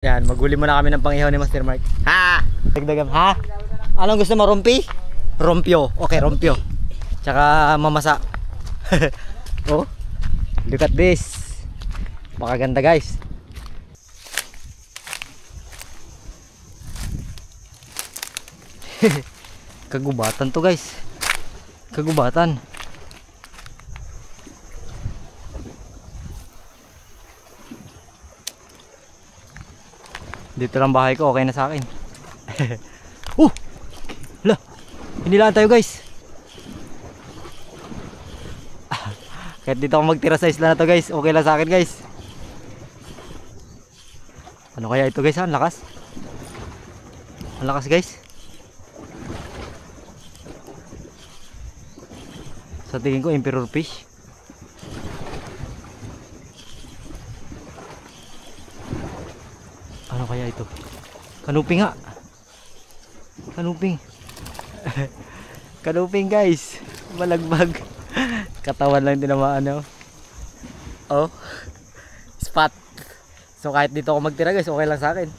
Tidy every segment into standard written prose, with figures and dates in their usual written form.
Yan, maghuli muna kami ng pang-ihaw ni Master Mark. Ha! Dagdagan, ha? Anong gusto mo, rompi? Rompyo. Okay, rompyo. Tsaka mamasa. Oh, look at this. Makaganda, guys. Kagubatan to, guys. Kagubatan. Dito lang bahay ko, okay na sa akin. Hala, hinilaan tayo, guys. Kahit dito ako magtira sa isla na to, guys, okay lang sa akin, guys. Ano kaya ito, guys, ha? Ang lakas. Ang lakas, guys. Sa tingin ko, emperor fish. Ano kaya ito? Kanuping nga. Kanuping. Kanuping, guys. Malagbag. Katawan lang tinamaan, oh. Oh. Spot. So kahit dito ako magtira, guys, okay lang sa akin.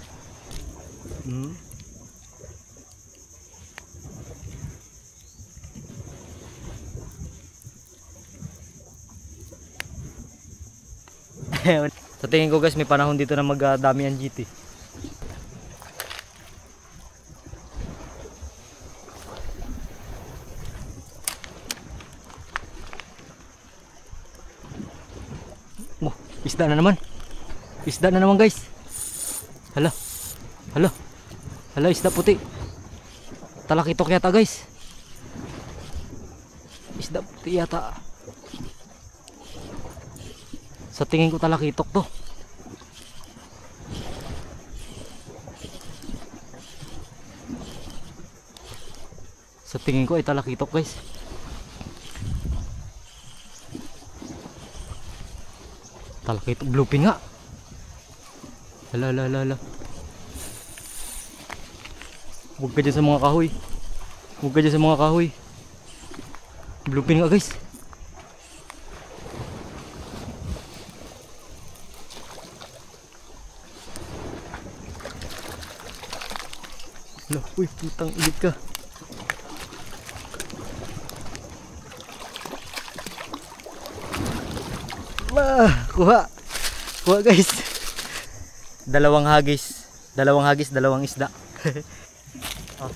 Sa tingin ko, guys, may panahon dito na magdami ang GT. Oh, isda na naman. Isda na naman, guys. Hala. Hala. Hala, isda puti. Talakitok yata, guys. Isda puti yata. Sa tingin ko talakitok to. Sa tingin ko ay talakitok, guys. Talakitok, bluefin nga. Hala, hala, hala, hala. Huwag ka dyan sa mga kahoy. Huwag ka dyan sa mga kahoy. Bluefin nga, guys. Hala, uy, putang ilit ka. Kuha. Kuha, guys. Dalawang hagis, dalawang isda. Oh,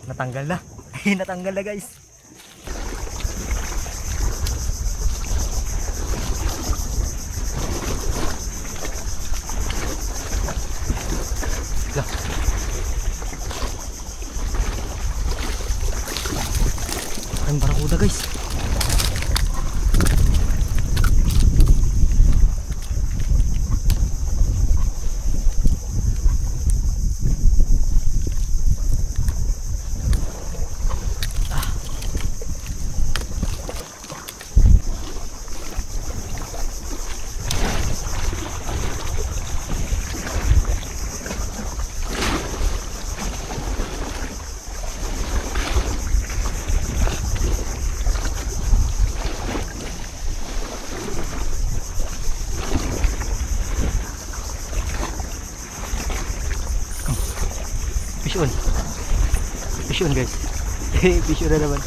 natanggal na. Natanggal na, guys. Lah. Ang barakuda, guys. Fish on. Fish on, guys. Fish on na naman.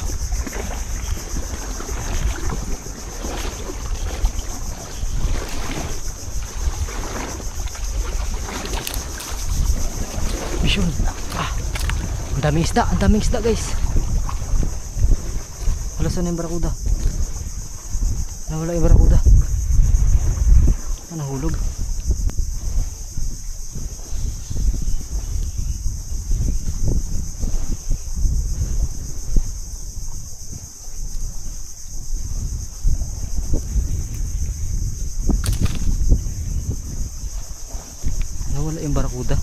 Fish on. Ang daming isda, guys. Wala, saan yung barakuda? Nawala yung barakuda. Nahulog. Nawala yung barakuda.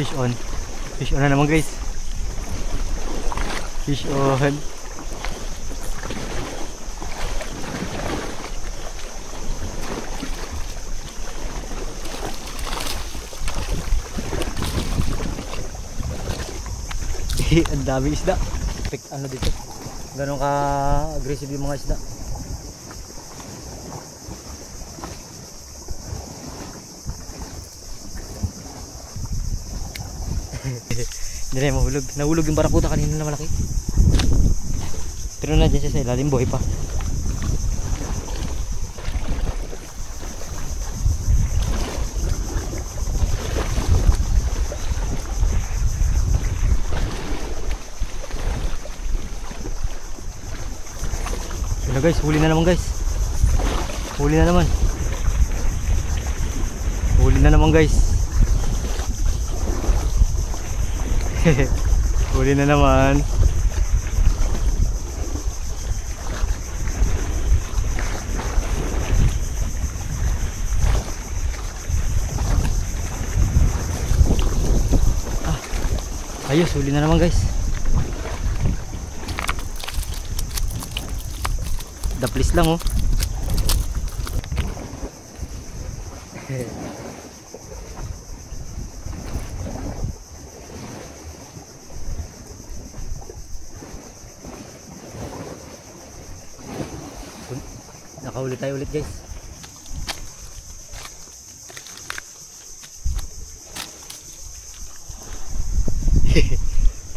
Fish on. Fish on na naman guys. Fish on. Ang daming isda. Ano dito? Ganon ka aggressive yung mga isda. Hindi na yung mahulog. Nahulog yung barakuda kanina na malaki. Pero na dyan siya sa ilalim, buhay pa. Yun na guys, huli na naman guys. Huli na naman. Huli na naman guys. Huli na naman. Ayos, huli na naman guys. Daplis lang oh. Nakahuli tayo ulit guys.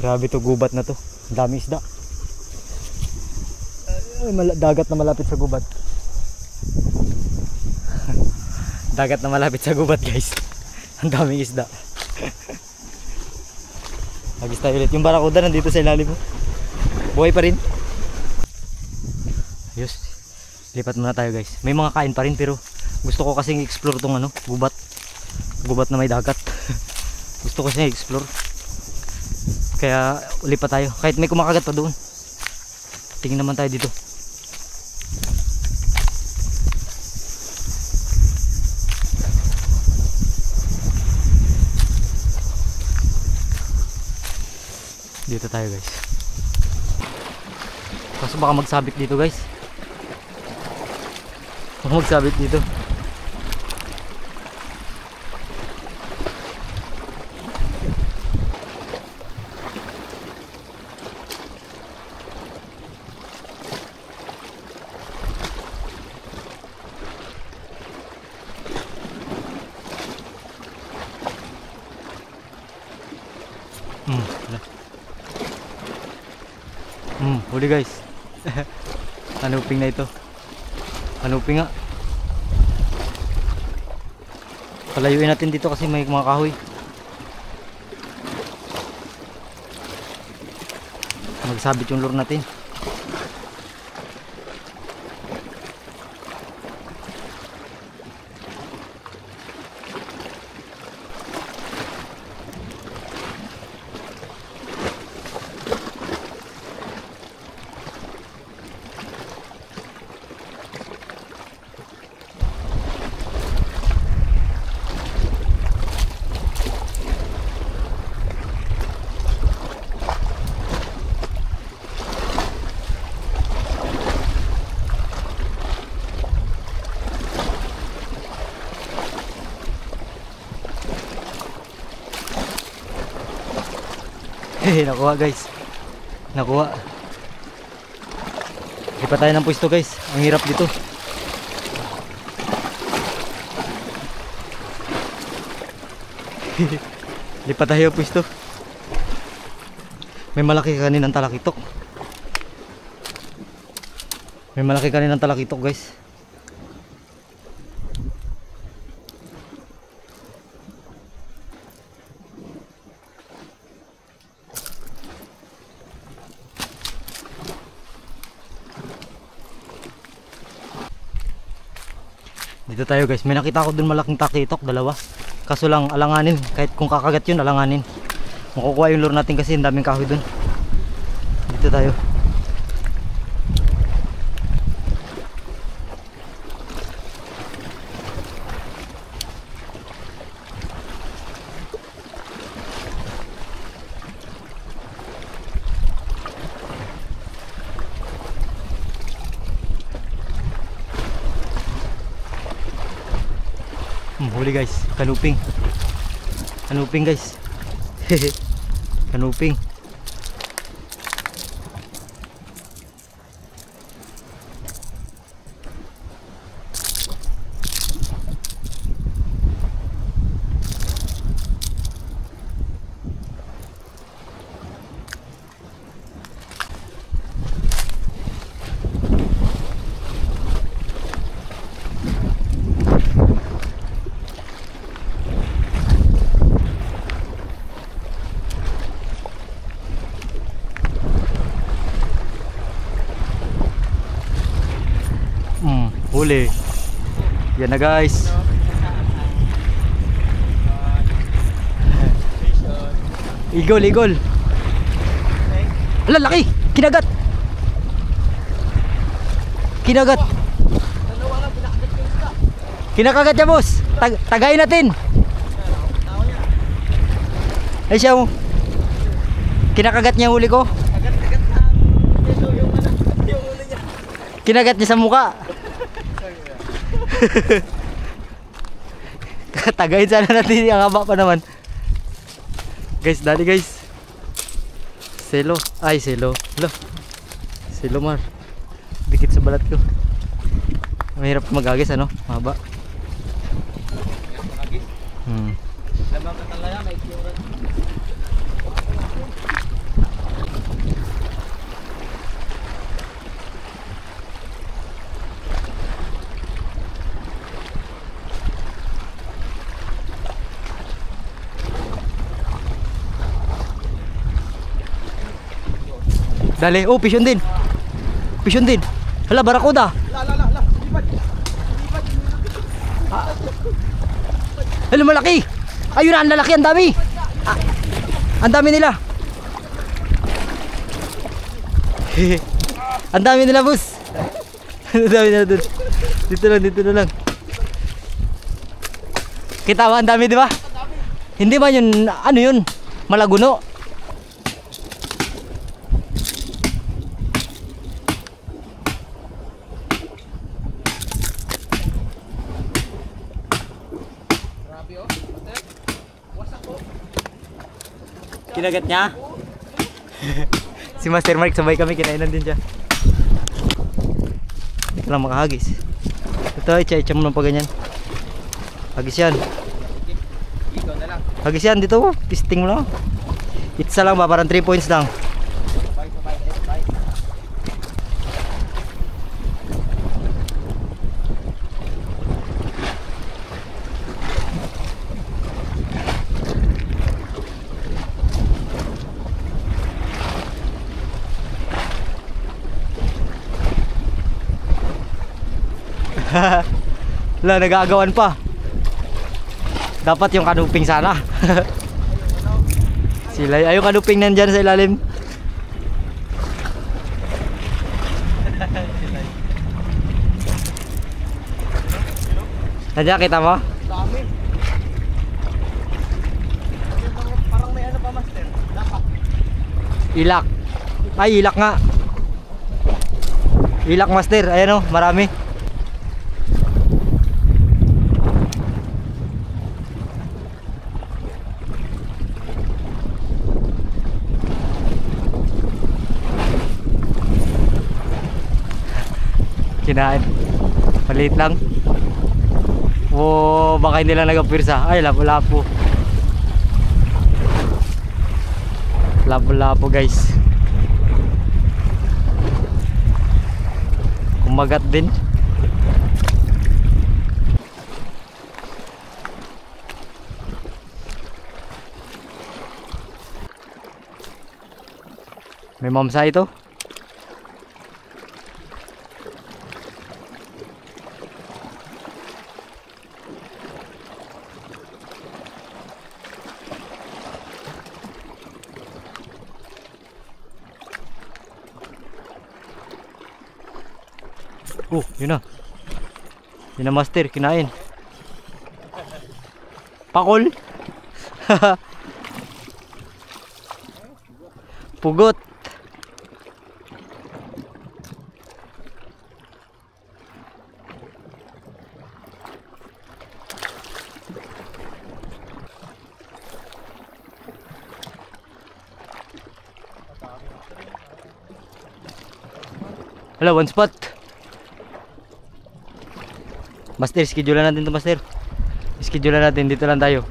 Grabe to gubat na to. Ang dami isda. Dagat na malapit sa gubat. Dagat na malapit sa gubat guys. Ang daming isda. Agis tayo ulit. Yung barakuda nandito sa ilalim mo. Buhay pa rin. Ayos. Lipat muna tayo guys. May mga kain pa rin pero gusto ko kasing i-explore tong ano, gubat. Gubat na may dagat. Gusto ko kasing i-explore. Kaya lipat tayo. Kahit may kumakagat pa doon. Tingin naman tayo dito. Dito tayo guys. Kaso baka magsabit dito guys. Baka magsabit dito. Huli guys. Kanuping na ito. Kanuping nga. Palayuin natin dito kasi may mga kahoy. Magsabit yung lure natin. Nakuha guys. Nakuha. Lipat tayo ng pwesto guys. Ang hirap dito. Lipat tayo pwesto. May malaki kaninang talakitok. May malaki kaninang talakitok guys. Dito tayo guys, may nakita ko dun malaking takitok, dalawa. Kaso lang alanganin, kahit kung kakagat yun alanganin. Makukuha yung lure natin kasi ang daming kahoy dun. Dito tayo. Huli guys, kanuping. Kanuping guys. Kanuping. Huli. Yan na guys. Igol, igol. Ala, laki. Kinagat. Kinagat. Kinakagat niya boss. Tagayin natin. Ay siya mo. Kinakagat niya huli ko. Kinagat niya sa mukha. Tagayin sana natin, ang haba pa naman. Guys, dali guys. Selo, ay selo. Hello. Selo mar. Dikit sa balat ko. Mahirap magagis ano, mahaba. Lamang ka talaga, may itsura. Dali, oh, pisyon din. Pisyon din. Hala, barakuda. Hala, malaki. Ayun na, ang lalaki, ang dami. Ang dami nila. Ang dami nila, boss. Ang dami nila dun. Dito na lang. Kita ba, ang dami, di ba? Hindi ba yun, ano yun? Malaguno. Kinagat niya. Si Master Mark, sabay kami, kinainan din siya. Ito lang makahagis. Ito, itcha mo ng paganyan. Hagis yan. Hagis yan dito, pisting mo lang. Itsa lang ba, parang 3 points lang. Wala, nagagawan pa. Dapat yung kanuping sana. Sila, ay yung kanuping nandyan sa ilalim. Nandiyan, kita mo? Dami. Parang may ano pa, Master. Dapat. Ilak. Ay, ilak nga. Ilak, Master. Ayan o, marami. Kinain. Maliit lang. Oh, baka hindi lang nagapirsa. Ay, lapo-lapo. Lapo-lapo, guys. Kumagat din. May mamsa ito. Oh, yun na. Yun na, Master, kinain. Pakol. Pugot. Hala, one spot. Master, schedule natin to, Master. Schedule natin, dito lang tayo.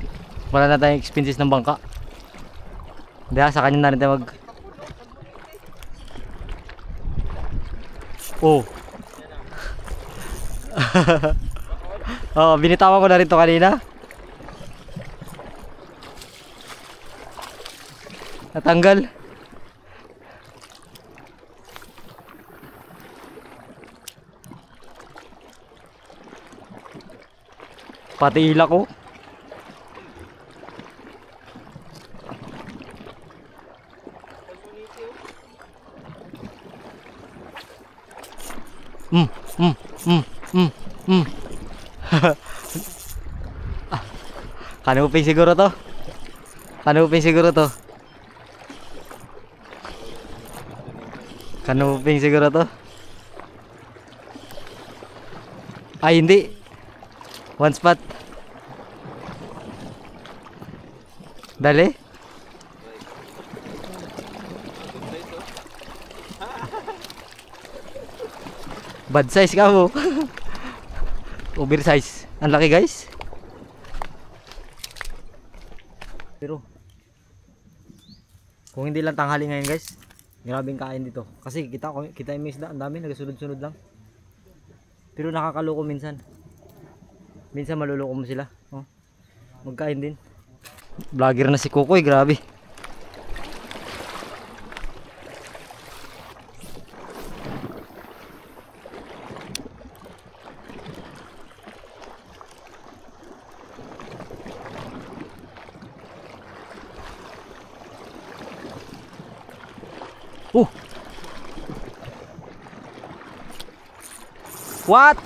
Wala na tayong expenses ng bangka. Hindi, sa kanya na rin tayo mag... Oh. Oh, binitawan ko na rin to kanina. Natanggal. Pati ila ko. Kanuping siguro to. Kanuping siguro to. Kanuping siguro to. Ay, hindi. One spot. Dali. Bad size ka mo. Oversize. Ang laki, guys. Pero kung hindi lang tanghali ngayon, guys, grabing kain dito. Kasi kita yung isda, ang dami, nagasunod-sunod lang. Pero nakakaloko minsan. Minsan maluloko mo sila. Oh. Magkain din. Vlogger na si Kukoy, grabe. What?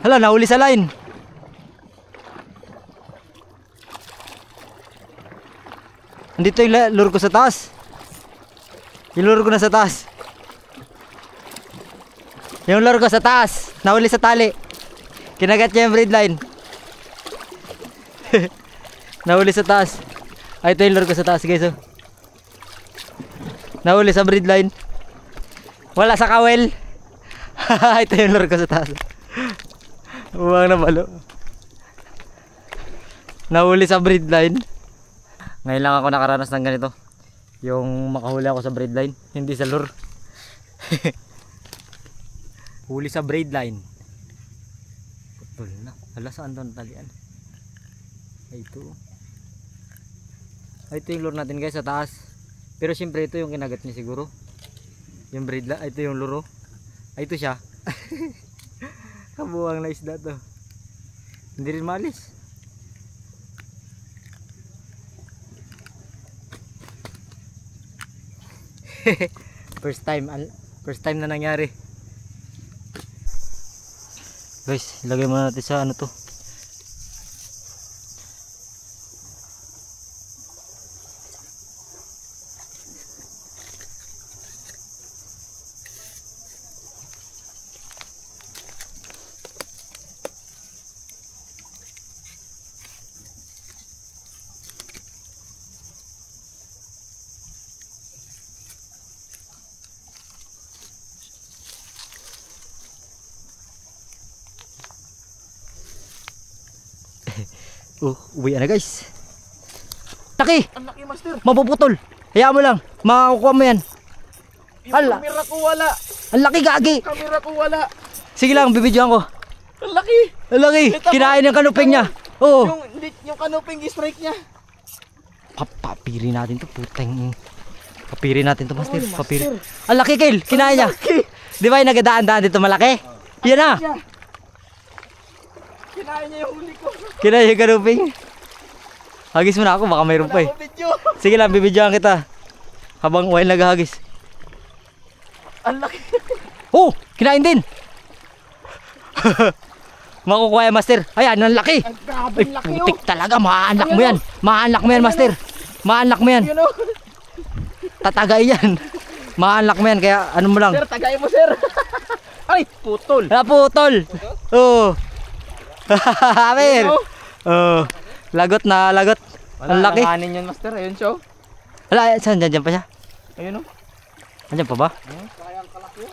Hala, nahuli sa line. Andito yung lure ko sa taas. Yung lure ko na sa taas. Yung lure ko sa taas. Nahuli sa tali. Kinagat niya yung braid line. Nahuli sa taas. Ay, ito yung lure ko sa taas, guys. Oh. Nahuli sa braid line. Wala sa kawel. Ito yung lure ko sa taas. Huwag na malo. Nahuli sa braid line. Ngayon lang ako nakaranas ng ganito. Yung makahuli ako sa braid line, hindi sa lure. Huli sa braid line. Putol na. Hala, saan doon talian? Ay, ito. Ay, ito yung lure natin, guys, sa taas. Pero syempre ito yung kinagat niya siguro. Yung braid line. Ay, ito yung lure. Ay, ito siya. Kabuwang na isda to. Hindi rin malis. First time na nangyari. Guys, ilagay muna natin sa ano to. Uwi na, guys. Laki! Ang laki, master. Mapuputol. Hayaan mo lang. Makakukuha mo yan. Yung Hala. kamera ko wala. Ang laki, gagi. Yung kamera ko wala. Sige lang, bibidyoan ko. Ang laki. Ang laki. Kinain yung kanuping niya. Oo. Yung kanuping strike niya. Papirin natin to, putang. Papirin natin to, master. Papirin. Ang laki, Kyle. Kinain niya. Di ba yung nagadaan-daan dito malaki? Yan na. Kinain niya yung huli ko. Kinain yung kanuping. Hagis mo na ako, baka mayroon pa eh. Sige lang, bibidyoan kita. Habang while naghahagis. Ang laki. Oh, kinain din. Makukuha yan, master. Ayan, ang laki. Ang grabe, Ay, laki putik talaga. Maanlak mo yan. Maanlak mo yan, master. Maanlak mo yan. You know? Tatagay yan. Maanlak mo yan, kaya ano mo lang. Sir, tagay mo, sir. Ay, putol. Naputol. Oo. Amir. Oo. Lagot na lagot. Ang laki. Langanin yun, master. Ayun siya. Wala, saan dyan pa siya? Ayun oh. Andyan pa ba? Sayang kalaki.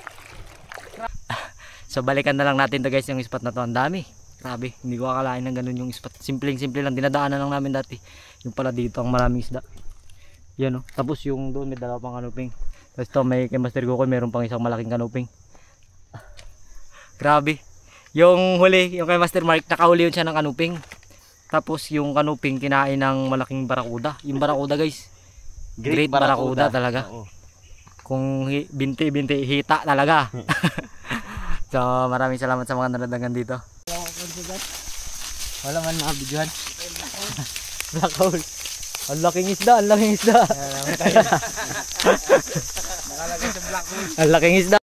So balikan na lang natin to guys yung spot na to. Ang dami. Grabe, hindi ko akalain ng ganun yung spot. Simpleng-simple lang, dinadaanan lang namin dati. Yung pala dito ang maraming isda. Yan oh. Tapos yung doon may dalawa pang kanuping. Tapos to may kay Master Gokoy meron pang isang malaking kanuping. Grabe. Yung huli, yung kay Master Mark, nakahuli yun siya ng kanuping. Tapos yung kanuping kinain ng malaking barakuda. Yung barakuda guys, great barakuda talaga. Oo. Kung binti-binti hita talaga. So maraming salamat sa mga nanonood dito. Wala man nakabidyohan. Black hole. Ang laking isda, ang laking isda. Nakalagay sa black hole. Ang laking isda.